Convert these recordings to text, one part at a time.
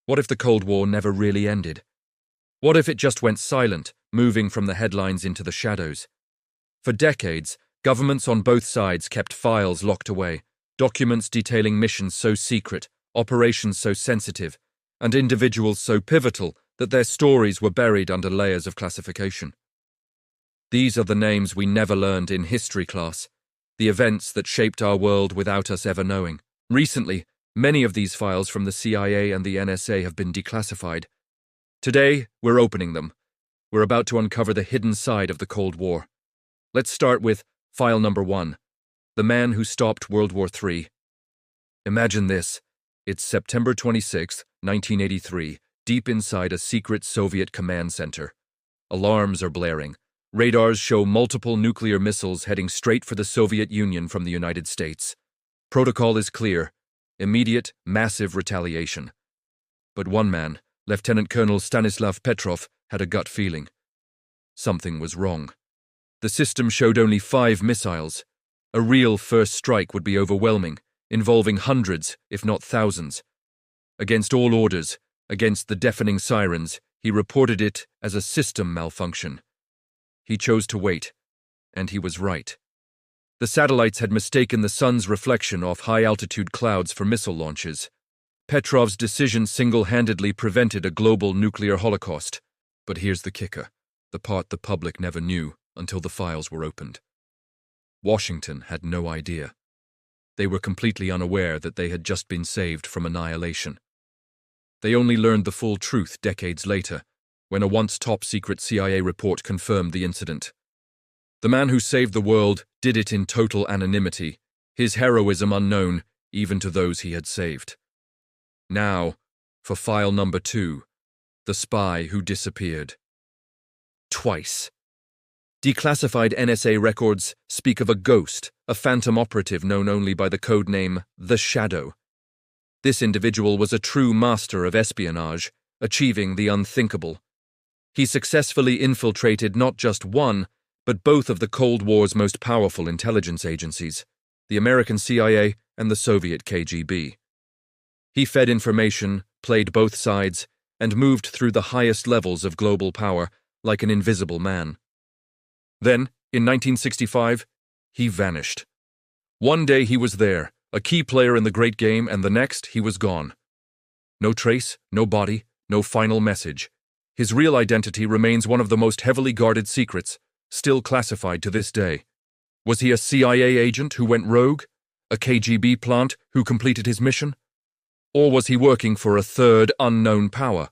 What if the Cold War never really ended? What if it just went silent, moving from the headlines into the shadows? For decades, governments on both sides kept files locked away, documents detailing missions so secret, operations so sensitive, and individuals so pivotal that their stories were buried under layers of classification. These are the names we never learned in history class, the events that shaped our world without us ever knowing. Recently, many of these files from the CIA and the NSA have been declassified. Today, we're opening them. We're about to uncover the hidden side of the Cold War. Let's start with file number 1, the man who stopped World War III. Imagine this. It's September 26, 1983, deep inside a secret Soviet command center. Alarms are blaring. Radars show multiple nuclear missiles heading straight for the Soviet Union from the United States. Protocol is clear. Immediate, massive retaliation. But one man, Lieutenant Colonel Stanislav Petrov, had a gut feeling. Something was wrong. The system showed only 5 missiles. A real first strike would be overwhelming, involving hundreds, if not thousands. Against all orders, against the deafening sirens, he reported it as a system malfunction. He chose to wait, and he was right. The satellites had mistaken the sun's reflection off high-altitude clouds for missile launches. Petrov's decision single-handedly prevented a global nuclear holocaust. But here's the kicker, the part the public never knew until the files were opened. Washington had no idea. They were completely unaware that they had just been saved from annihilation. They only learned the full truth decades later, when a once top-secret CIA report confirmed the incident. The man who saved the world did it in total anonymity, his heroism unknown even to those he had saved. Now, for file number 2, the spy who disappeared. Twice. Declassified NSA records speak of a ghost, a phantom operative known only by the code name The Shadow. This individual was a true master of espionage, achieving the unthinkable. He successfully infiltrated not just one, but both of the Cold War's most powerful intelligence agencies, the American CIA and the Soviet KGB. He fed information, played both sides, and moved through the highest levels of global power like an invisible man. Then, in 1965, he vanished. One day he was there, a key player in the great game, and the next he was gone. No trace, no body, no final message. His real identity remains one of the most heavily guarded secrets, still classified to this day. Was he a CIA agent who went rogue? A KGB plant who completed his mission? Or was he working for a third unknown power?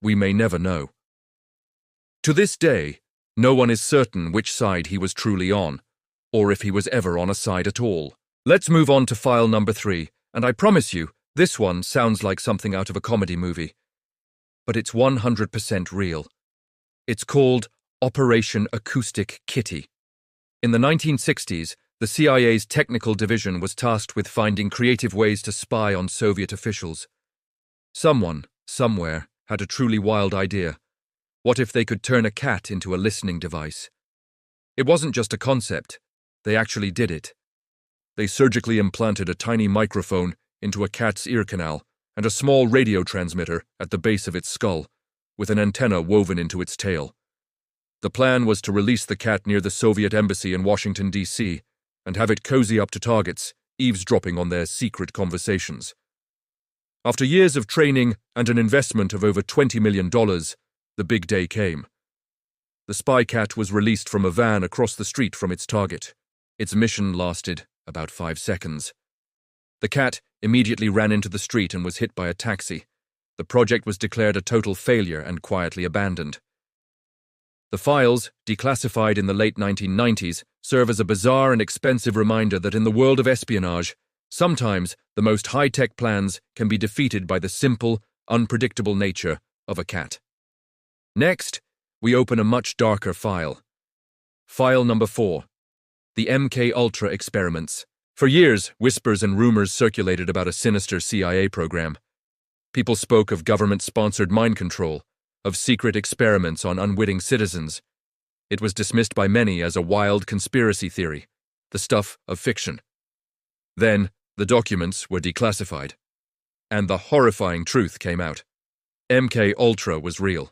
We may never know. To this day, no one is certain which side he was truly on, or if he was ever on a side at all. Let's move on to file number 3, and I promise you, this one sounds like something out of a comedy movie. But it's 100% real. It's called Operation Acoustic Kitty. In the 1960s, the CIA's technical division was tasked with finding creative ways to spy on Soviet officials. Someone, somewhere, had a truly wild idea. What if they could turn a cat into a listening device? It wasn't just a concept. They actually did it. They surgically implanted a tiny microphone into a cat's ear canal and a small radio transmitter at the base of its skull, with an antenna woven into its tail. The plan was to release the cat near the Soviet embassy in Washington, D.C., and have it cozy up to targets, eavesdropping on their secret conversations. After years of training and an investment of over $20 million, the big day came. The spy cat was released from a van across the street from its target. Its mission lasted about 5 seconds. The cat immediately ran into the street and was hit by a taxi. The project was declared a total failure and quietly abandoned. The files, declassified in the late 1990s, serve as a bizarre and expensive reminder that in the world of espionage, sometimes the most high-tech plans can be defeated by the simple, unpredictable nature of a cat. Next, we open a much darker file. File number 4. The MK-Ultra experiments. For years, whispers and rumors circulated about a sinister CIA program. People spoke of government-sponsored mind control, of secret experiments on unwitting citizens. It was dismissed by many as a wild conspiracy theory, the stuff of fiction. Then, the documents were declassified, and the horrifying truth came out. MK Ultra was real.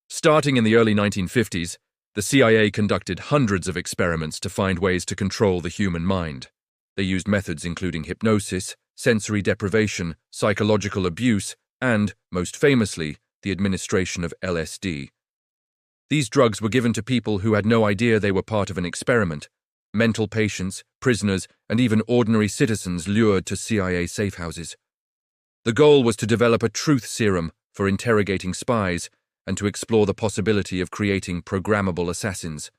Starting in the early 1950s, the CIA conducted hundreds of experiments to find ways to control the human mind. They used methods including hypnosis, sensory deprivation, psychological abuse, and, most famously, the administration of LSD. These drugs were given to people who had no idea they were part of an experiment. Mental patients, prisoners, and even ordinary citizens lured to CIA safehouses. The goal was to develop a truth serum for interrogating spies and to explore the possibility of creating programmable assassins.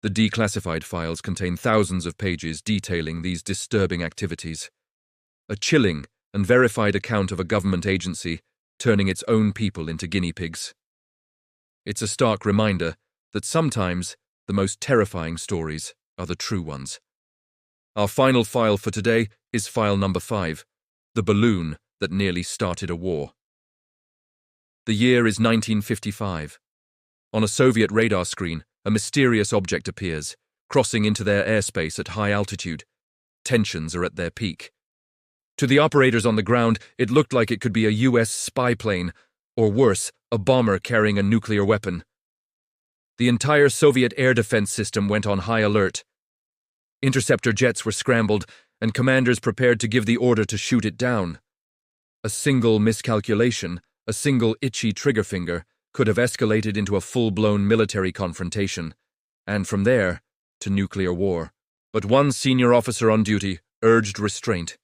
The declassified files contain thousands of pages detailing these disturbing activities. A chilling and verified account of a government agency turning its own people into guinea pigs. It's a stark reminder that sometimes the most terrifying stories are the true ones. Our final file for today is file number 5, the balloon that nearly started a war. The year is 1955. On a Soviet radar screen, a mysterious object appears, crossing into their airspace at high altitude. Tensions are at their peak. To the operators on the ground, it looked like it could be a US spy plane, or worse, a bomber carrying a nuclear weapon. The entire Soviet air defense system went on high alert. Interceptor jets were scrambled, and commanders prepared to give the order to shoot it down. A single miscalculation, a single itchy trigger finger, could have escalated into a full-blown military confrontation, and from there, to nuclear war. But one senior officer on duty urged restraint.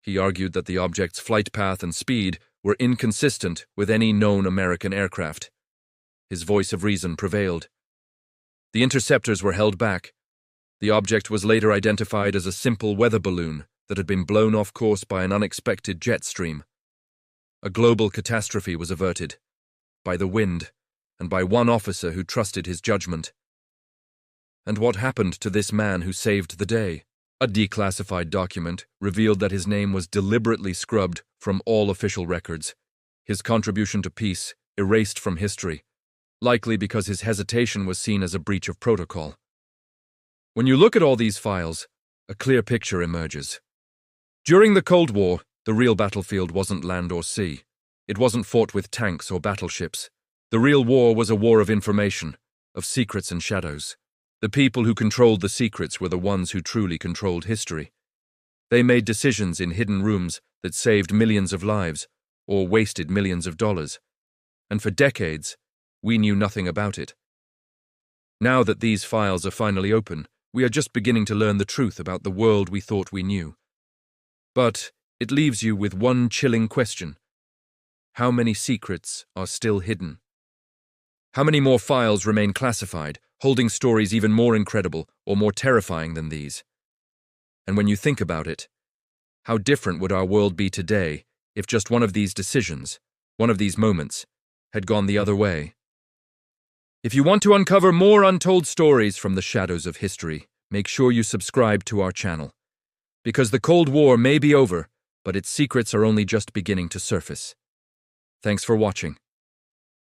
He argued that the object's flight path and speed were inconsistent with any known American aircraft. His voice of reason prevailed. The interceptors were held back. The object was later identified as a simple weather balloon that had been blown off course by an unexpected jet stream. A global catastrophe was averted, by the wind, and by one officer who trusted his judgment. And what happened to this man who saved the day? A declassified document revealed that his name was deliberately scrubbed from all official records, his contribution to peace erased from history, likely because his hesitation was seen as a breach of protocol. When you look at all these files, a clear picture emerges. During the Cold War, the real battlefield wasn't land or sea. It wasn't fought with tanks or battleships. The real war was a war of information, of secrets and shadows. The people who controlled the secrets were the ones who truly controlled history. They made decisions in hidden rooms that saved millions of lives or wasted millions of dollars. And for decades, we knew nothing about it. Now that these files are finally open, we are just beginning to learn the truth about the world we thought we knew. But it leaves you with one chilling question. How many secrets are still hidden? How many more files remain classified, holding stories even more incredible or more terrifying than these? And when you think about it, how different would our world be today if just one of these decisions, one of these moments, had gone the other way? If you want to uncover more untold stories from the shadows of history, make sure you subscribe to our channel. Because the Cold War may be over, but its secrets are only just beginning to surface. Thanks for watching.